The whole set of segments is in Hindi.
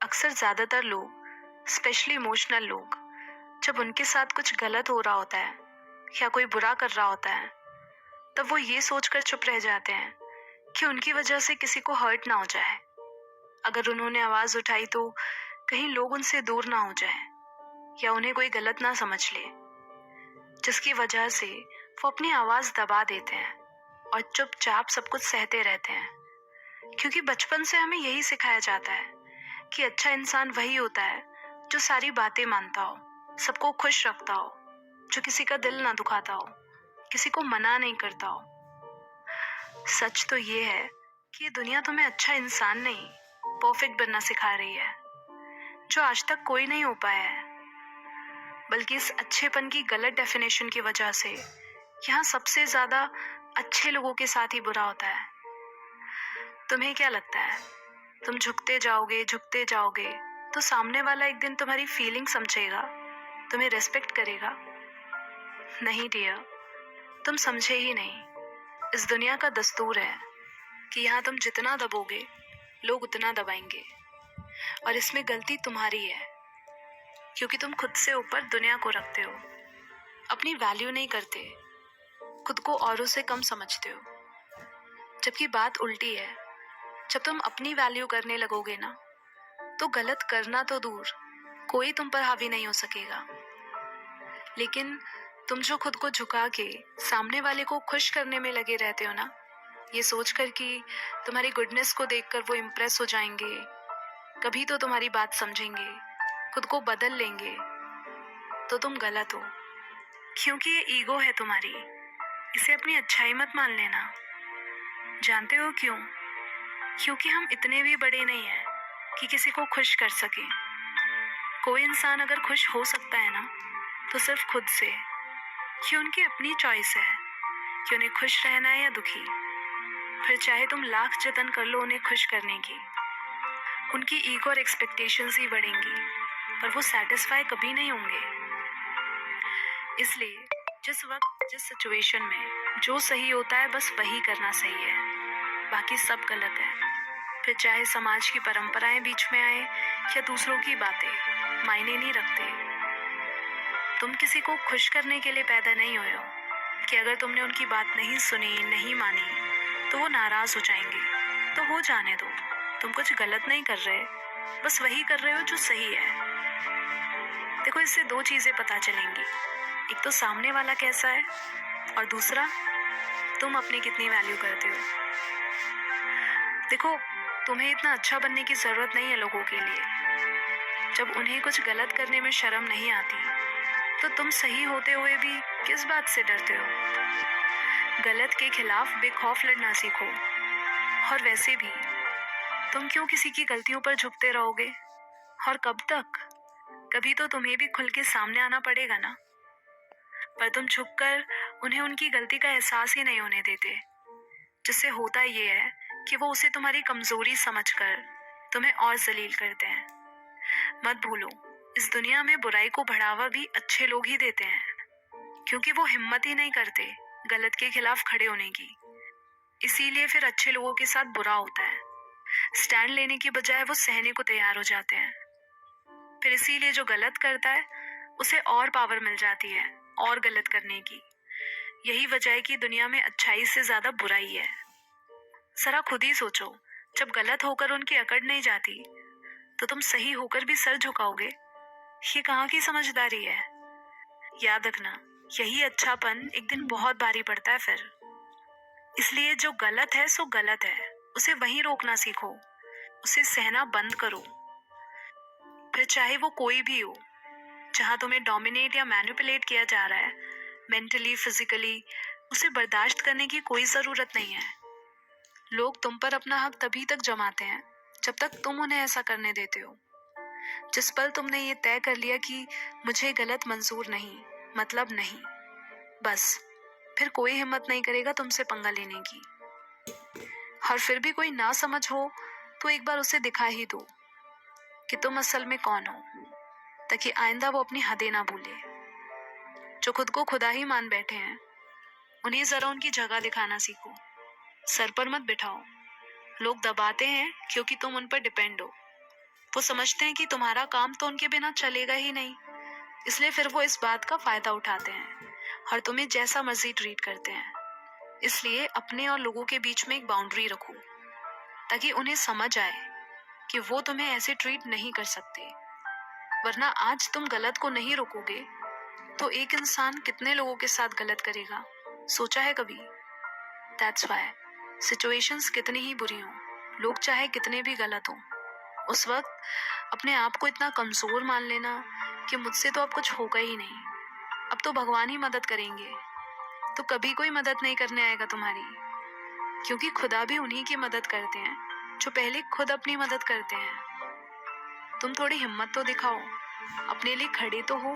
अक्सर ज़्यादातर लोग, स्पेशली इमोशनल लोग, जब उनके साथ कुछ गलत हो रहा होता है या कोई बुरा कर रहा होता है, तब वो ये सोचकर चुप रह जाते हैं कि उनकी वजह से किसी को हर्ट ना हो जाए। अगर उन्होंने आवाज़ उठाई तो कहीं लोग उनसे दूर ना हो जाए या उन्हें कोई गलत ना समझ ले, जिसकी वजह से वो अपनी आवाज़ दबा देते हैं और चुपचाप सब कुछ सहते रहते हैं। क्योंकि बचपन से हमें यही सिखाया जाता है कि अच्छा इंसान वही होता है जो सारी बातें मानता हो, सबको खुश रखता हो, जो किसी का दिल ना दुखाता हो, किसी को मना नहीं करता हो। सच तो ये है कि ये दुनिया तुम्हें अच्छा इंसान नहीं, परफेक्ट बनना सिखा रही है, जो आज तक कोई नहीं हो पाया है। बल्कि इस अच्छेपन की गलत डेफिनेशन की वजह से यहाँ सबसे ज्यादा अच्छे लोगों के साथ ही बुरा होता है। तुम्हें क्या लगता है, तुम झुकते जाओगे तो सामने वाला एक दिन तुम्हारी फीलिंग समझेगा, तुम्हें रेस्पेक्ट करेगा? नहीं डियर, तुम समझे ही नहीं। इस दुनिया का दस्तूर है कि यहाँ तुम जितना दबोगे लोग उतना दबाएंगे, और इसमें गलती तुम्हारी है क्योंकि तुम खुद से ऊपर दुनिया को रखते हो, अपनी वैल्यू नहीं करते, खुद को औरों से कम समझते हो। जबकि बात उल्टी है, जब तुम अपनी वैल्यू करने लगोगे ना, तो गलत करना तो दूर, कोई तुम पर हावी नहीं हो सकेगा। लेकिन तुम जो खुद को झुका के सामने वाले को खुश करने में लगे रहते हो ना, ये सोचकर कि तुम्हारी गुडनेस को देखकर वो इम्प्रेस हो जाएंगे, कभी तो तुम्हारी बात समझेंगे, खुद को बदल लेंगे, तो तुम गलत हो। क्योंकि ये ईगो है तुम्हारी, इसे अपनी अच्छाई मत मान लेना। जानते हो क्यों? क्योंकि हम इतने भी बड़े नहीं हैं कि किसी को खुश कर सके। कोई इंसान अगर खुश हो सकता है ना, तो सिर्फ खुद से, कि उनकी अपनी चॉइस है कि उन्हें खुश रहना है या दुखी। फिर चाहे तुम लाख जतन कर लो उन्हें खुश करने की, उनकी ईगो और एक्सपेक्टेशंस ही बढ़ेंगी, पर वो सेटिस्फाई कभी नहीं होंगे। इसलिए जिस वक्त जिस सिचुएशन में जो सही होता है बस वही करना सही है, बाकी सब गलत है। फिर चाहे समाज की परंपराएं बीच में आए या दूसरों की बातें, मायने नहीं रखते। तुम किसी को खुश करने के लिए पैदा नहीं हुए हो कि अगर तुमने उनकी बात नहीं सुनी, नहीं मानी, तो वो नाराज हो जाएंगे। तो हो जाने दो, तुम कुछ गलत नहीं कर रहे, बस वही कर रहे हो जो सही है। देखो, इससे दो चीजें पता चलेंगी, एक तो सामने वाला कैसा है, और दूसरा तुम अपनी कितनी वैल्यू करते हो। देखो, तुम्हें इतना अच्छा बनने की जरूरत नहीं है लोगों के लिए। जब उन्हें कुछ गलत करने में शर्म नहीं आती, तो तुम सही होते हुए भी किस बात से डरते हो? गलत के खिलाफ बेखौफ लड़ना सीखो। और वैसे भी तुम क्यों किसी की गलतियों पर झुकते रहोगे, और कब तक? कभी तो तुम्हें भी खुल के सामने आना पड़ेगा ना। पर तुम झुककर उन्हें उनकी गलती का एहसास ही नहीं होने देते, जिससे होता ये है कि वो उसे तुम्हारी कमजोरी समझकर तुम्हें और जलील करते हैं। मत भूलो, इस दुनिया में बुराई को बढ़ावा भी अच्छे लोग ही देते हैं, क्योंकि वो हिम्मत ही नहीं करते गलत के खिलाफ खड़े होने की। इसीलिए फिर अच्छे लोगों के साथ बुरा होता है, स्टैंड लेने की बजाय वो सहने को तैयार हो जाते हैं। फिर इसीलिए जो गलत करता है उसे और पावर मिल जाती है और गलत करने की। यही वजह है कि दुनिया में अच्छाई से ज्यादा बुराई है। जरा खुद ही सोचो, जब गलत होकर उनकी अकड़ नहीं जाती, तो तुम सही होकर भी सर झुकाओगे? ये कहाँ की समझदारी है? याद रखना, यही अच्छापन एक दिन बहुत भारी पड़ता है फिर। इसलिए जो गलत है सो गलत है, उसे वहीं रोकना सीखो, उसे सहना बंद करो। फिर चाहे वो कोई भी हो, जहां तुम्हें डोमिनेट या मैनिपुलेट किया जा रहा है, मेंटली, फिजिकली, उसे बर्दाश्त करने की कोई जरूरत नहीं है। लोग तुम पर अपना हक तभी तक जमाते हैं जब तक तुम उन्हें ऐसा करने देते हो। जिस पल तुमने ये तय कर लिया कि मुझे गलत मंजूर नहीं, मतलब नहीं, बस फिर कोई हिम्मत नहीं करेगा तुमसे पंगा लेने की। और फिर भी कोई ना समझ हो तो एक बार उसे दिखा ही दो कि तुम असल में कौन हो, ताकि आइंदा वो अपनी हदें ना भूले। जो खुद को खुदा ही मान बैठे हैं, उन्हें जरा उनकी जगह दिखाना सीखो। सर पर मत बिठाओ। लोग दबाते हैं क्योंकि तुम उन पर डिपेंड हो, वो समझते हैं कि तुम्हारा काम तो उनके बिना चलेगा ही नहीं, इसलिए फिर वो इस बात का फायदा उठाते हैं और तुम्हें जैसा मर्जी ट्रीट करते हैं। इसलिए अपने और लोगों के बीच में एक बाउंड्री रखो, ताकि उन्हें समझ आए कि वो तुम्हें ऐसे ट्रीट नहीं कर सकते। वरना आज तुम गलत को नहीं रोकोगे तो एक इंसान कितने लोगों के साथ गलत करेगा, सोचा है कभी? दैट्स व्हाई सिचुएशंस कितनी ही बुरी हों, लोग चाहे कितने भी गलत हों, उस वक्त अपने आप को इतना कमजोर मान लेना कि मुझसे तो अब कुछ होगा ही नहीं, अब तो भगवान ही मदद करेंगे, तो कभी कोई मदद नहीं करने आएगा तुम्हारी। क्योंकि खुदा भी उन्हीं की मदद करते हैं जो पहले खुद अपनी मदद करते हैं। तुम थोड़ी हिम्मत तो दिखाओ, अपने लिए खड़े तो हो,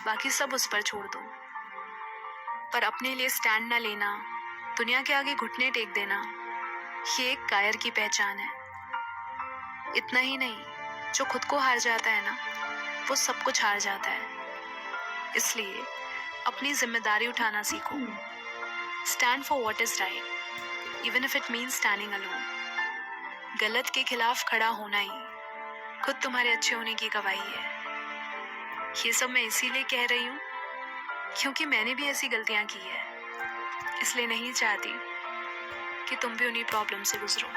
बाकी सब उस पर छोड़ दो। पर अपने लिए स्टैंड न लेना, दुनिया के आगे घुटने टेक देना, ये एक कायर की पहचान है। इतना ही नहीं, जो खुद को हार जाता है ना, वो सब कुछ हार जाता है। इसलिए अपनी जिम्मेदारी उठाना सीखो। Stand for what is right, even if it means standing alone. गलत के खिलाफ खड़ा होना ही खुद तुम्हारे अच्छे होने की गवाही है। ये सब मैं इसीलिए कह रही हूँ क्योंकि मैंने भी ऐसी गलतियां की है, इसलिए नहीं चाहती कि तुम भी उन्हीं प्रॉब्लम से गुजरो।